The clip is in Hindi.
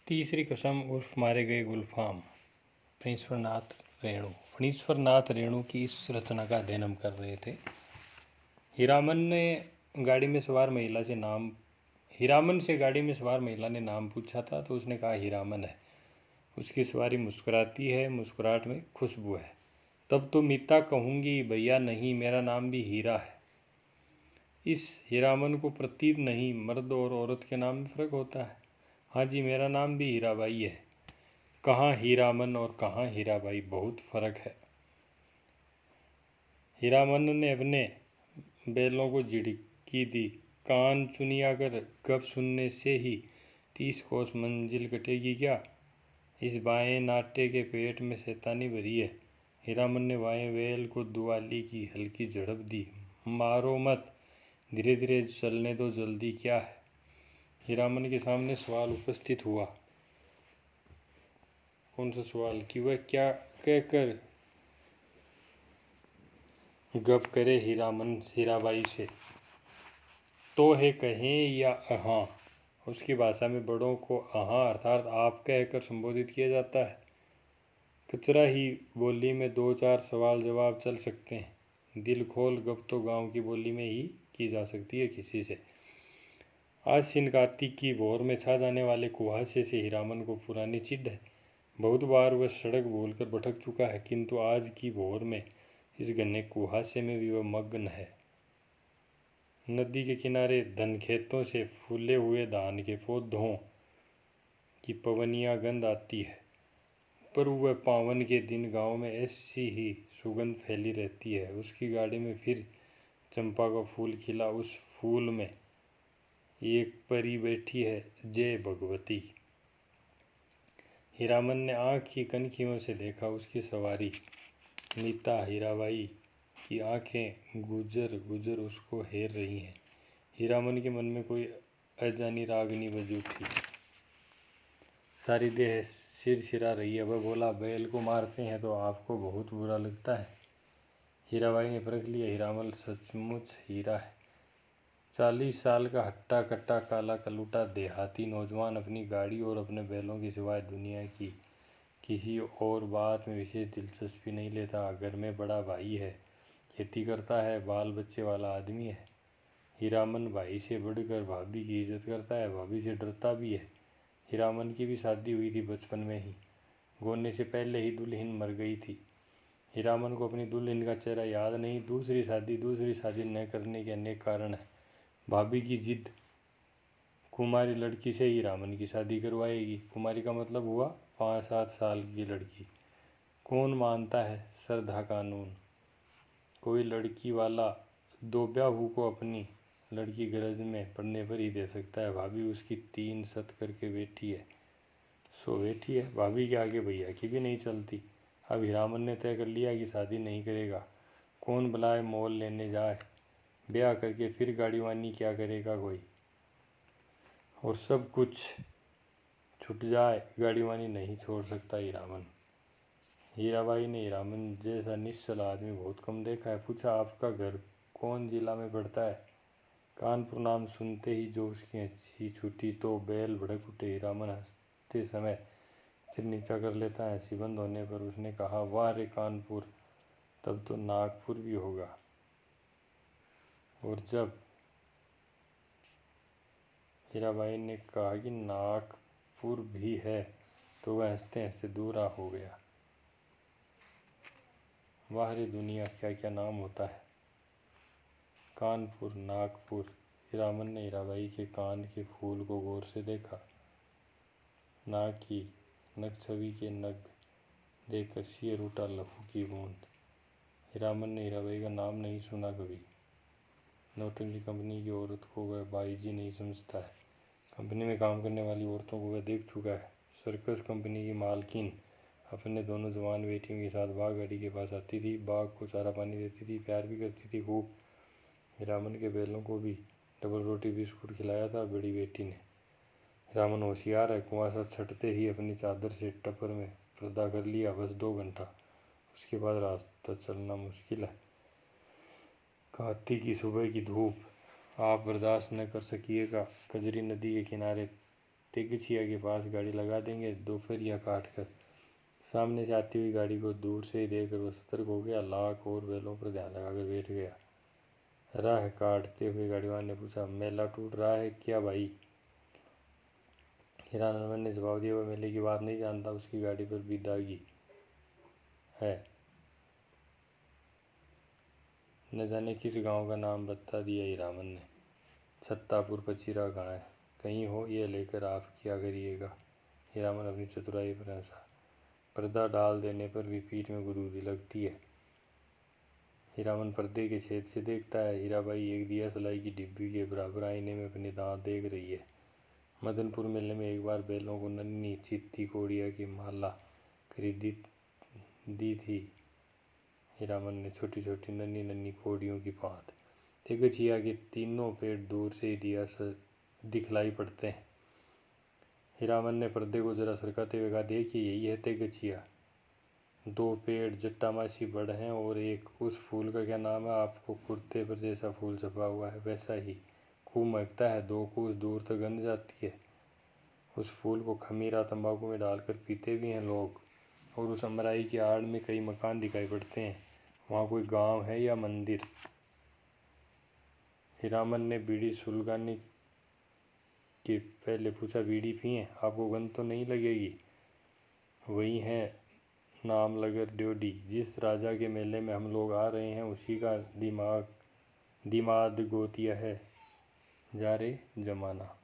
तीसरी कसम उर्फ मारे गए गुलफाम। फणीश्वरनाथ रेणु की इस रचना का अध्ययन हम कर रहे थे। हीरामन से गाड़ी में सवार महिला ने नाम पूछा था तो उसने कहा हीरामन है। उसकी सवारी मुस्कुराती है, मुस्कुराहट में खुशबू है। तब तो मीता कहूँगी भैया नहीं, मेरा नाम भी हीरा है। इस हीरामन को प्रतीत नहीं, मर्द और औरत के नाम में फ़र्क होता है। हाँ जी, मेरा नाम भी हीराबाई है। कहाँ हीरामन और कहाँ हीराबाई, बहुत फ़र्क है। हीरामन ने अपने बैलों को झिड़की दी। कान चुनिया कर गप सुनने से ही 30 कोस मंजिल कटेगी क्या? इस बाएं नाटे के पेट में शैतानी भरी है। हीरामन ने बाएं बैल को दुआली की हल्की झड़प दी। मारो मत, धीरे धीरे चलने दो, जल्दी क्या है? हीरामन के सामने सवाल उपस्थित हुआ। कौन सा सवाल? कि वह क्या कहकर गप करे हीरामन हीराबाई से। तो है कहें या अहाँ। उसकी भाषा में बड़ों को अहाँ अर्थात आप कहकर संबोधित किया जाता है। कचरा ही बोली में 2-4 सवाल जवाब चल सकते हैं। दिल खोल गप तो गांव की बोली में ही की जा सकती है किसी से। आज सिनकाती की भोर में छा जाने वाले कुहासे से हीरामन को पुरानी चिढ़ है। बहुत बार वह सड़क भूलकर भटक चुका है, किंतु आज की भोर में इस घने कुहासे में भी वह मग्न है। नदी के किनारे धन खेतों से फूले हुए धान के पौधों की पवनिया गंध आती है, पर वह पावन के दिन गांव में ऐसी ही सुगंध फैली रहती है। उसकी गाड़ी में फिर चंपा का फूल खिला। उस फूल में एक परी बैठी है, जय भगवती। हीरामन ने आँख की कनखियों से देखा। उसकी सवारी मीता हीराबाई की आंखें गुजर गुजर उसको हेर रही हैं। हीरामन के मन में कोई अजानी रागनी बज उठी। सारी देह सिरसिरा रही है। वह बोला, बैल को मारते हैं तो आपको बहुत बुरा लगता है। हीराबाई ने परख लिया, हीरामन सचमुच हीरा है। 40 साल का हट्टा कट्टा काला कलूटा देहाती नौजवान अपनी गाड़ी और अपने बैलों की सिवाय दुनिया की किसी और बात में विशेष दिलचस्पी नहीं लेता। घर में बड़ा भाई है, खेती करता है, बाल बच्चे वाला आदमी है। हीरामन भाई से बढ़कर भाभी की इज्जत करता है, भाभी से डरता भी है। हीरामन की भी शादी हुई थी बचपन में ही। गोने से पहले ही दुल्हन मर गई थी। हीरामन को अपनी दुल्हन का चेहरा याद नहीं। दूसरी शादी न करने के अनेक कारण हैं। भाभी की जिद, कुमारी लड़की से हीरामन की शादी करवाएगी। कुमारी का मतलब हुआ 5-7 साल की लड़की। कौन मानता है श्रद्धा कानून? कोई लड़की वाला दो ब्याहू को अपनी लड़की गरज में पड़ने पर ही दे सकता है। भाभी उसकी 3 शत करके बैठी है, सो बैठी है। भाभी के आगे भैया की भी नहीं चलती। अब हीरामन ने तय कर लिया कि शादी नहीं करेगा। कौन बुलाए, मोल लेने जाए, ब्याह करके फिर गाड़ीवानी क्या करेगा कोई, और सब कुछ छूट जाए, गाड़ीवानी नहीं छोड़ सकता हीरामन। हीराबाई ने हीरामन जैसा निश्चल आदमी बहुत कम देखा है। पूछा, आपका घर कौन जिला में पड़ता है? कानपुर नाम सुनते ही जो उसकी हंसी छूटी तो बैल भड़क उठे। हीरामन हंसते समय सिर नीचा कर लेता है। हंसी बंद होने पर उसने कहा, वाह रे कानपुर, तब तो नागपुर भी होगा। और जब हीराबाई ने कहा कि नागपुर भी है तो वह हंसते हंसते दूर हो गया। वाह रे दुनिया, क्या क्या नाम होता है। कानपुर, नागपुर। हीरामन ने हीराबाई के कान के फूल को गौर से देखा। नाक की नग छवि के नग देखकर सिर उठा लहू की बूंद। हीरामन ने हीराबाई का नाम नहीं सुना कभी। नौटंकी कंपनी की औरत को वह बाई जी नहीं समझता है। कंपनी में काम करने वाली औरतों को वह देख चुका है। सर्कस कंपनी की मालकिन अपने दोनों जवान बेटियों के साथ बाघ गाड़ी के पास आती थी। बाघ को चारा पानी देती थी, प्यार भी करती थी खूब। हीरामन के बैलों को भी डबल रोटी बिस्कुट खिलाया था बड़ी बेटी ने। हीरामन होशियार है। कुआसा छटते ही अपनी चादर से टपर में पर्दा कर लिया। बस 2 घंटा, उसके बाद रास्ता चलना मुश्किल है। काती की सुबह की धूप आप बर्दाश्त न कर सकिएगा। कजरी नदी के किनारे तेगछिया के पास गाड़ी लगा देंगे, दोपहरिया काट कर। सामने से आती हुई गाड़ी को दूर से ही देखकर वो सतर्क हो गया, लाख और बैलों पर ध्यान लगाकर बैठ गया। राह काटते हुए गाड़ीवान ने पूछा, मेला टूट रहा है क्या भाई? हिरानंद ने जवाब दिया, वह मेले की बात नहीं जानता, उसकी गाड़ी पर भी दागी है। न जाने किस गांव का नाम बता दिया हीरामन ने। छत्तापुर पचीरा कहाँ है? कहीं हो, यह लेकर आप क्या करिएगा? हीरामन अपनी चतुराई पर हंसा। पर्दा डाल देने पर भी पीठ में गुदगुदी लगती है। हीरामन पर्दे के छेद से देखता है। हीराबाई एक दिया सलाई की डिब्बी के बराबर आईने में अपने दांत देख रही है। मदनपुर मेले में एक बार बैलों को नन्ही चित्ती कोड़िया की माला खरीदी दी थी हीरामन ने, छोटी छोटी नन्ही नन्ही कोड़ियों की पात। तेगछिया के तीनों पेड़ दूर से ही दिखलाई पड़ते हैं। हीरामन ने पर्दे को जरा सरकाते हुए कहा, देखिए यही है तेगछिया। 2 पेड़ जट्टामासी बड़ हैं और एक उस फूल का क्या नाम है, आपको कुर्ते पर जैसा फूल छपा हुआ है वैसा ही, खूब महकता है, 2 कोस दूर तक गंध जाती है। उस फूल को खमीरा तंबाकू में डालकर पीते भी हैं लोग। और उस अमराई की आड़ में कई मकान दिखाई पड़ते हैं, वहाँ कोई गांव है या मंदिर? हीरामन ने बीड़ी सुलगाने के पहले पूछा, बीड़ी पिए, आपको गंध तो नहीं लगेगी? वही है नामलगर ड्योढ़ी, जिस राजा के मेले में हम लोग आ रहे हैं उसी का दिमाद गोतिया है। जा रे जमाना।